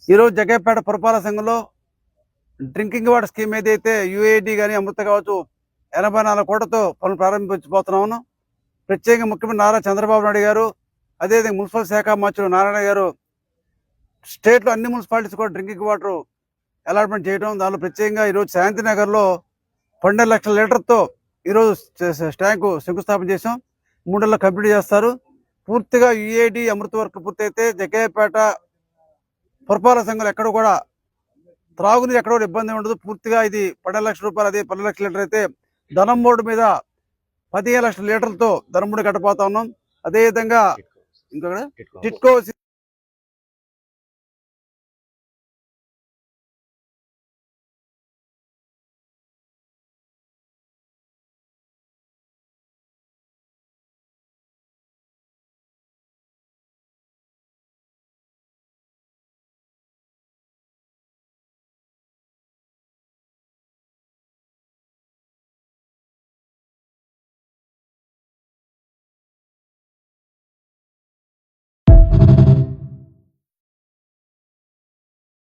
ఈరోజు జగ్గయ్యపేట పురపాలక సంఘంలో డ్రింకింగ్ వాటర్ స్కీమ్ ఏదైతే యుఏడి కానీ అమృత కావచ్చు 84 కోట్లతో పనులు ప్రారంభించబోతున్నాము. ప్రత్యేకంగా ముఖ్యమంత్రి నారా చంద్రబాబు నాయుడు గారు, అదేవిధంగా మున్సిపల్ శాఖ మంత్రులు నారాయణ గారు స్టేట్లో అన్ని మున్సిపాలిటీస్ కూడా డ్రింకింగ్ వాటర్ అలాట్మెంట్ చేయడం, దానిలో ప్రత్యేకంగా ఈరోజు శాంతినగర్లో 12 లక్షల లీటర్తో ఈరోజు ట్యాంకు శంకుస్థాపన చేసాం. 3 నెలల్లో కంప్లీట్ చేస్తారు. పూర్తిగా యుఏడి అమృత వర్క్ పూర్తయితే జగ్గయ్యపేట పురపాలక సంఘంలో ఎక్కడ కూడా త్రాగునీరు ఎక్కడ కూడా ఇబ్బంది ఉండదు. పూర్తిగా ఇది 12 లక్షల రూపాయలు, అదే 12 లక్షల లీటర్ అయితే ధనం బోర్డు మీద 15 లక్షల లీటర్లతో ధనం బోర్డు కట్టబోతా ఉన్నాం. అదేవిధంగా ఇంకొక టిట్కో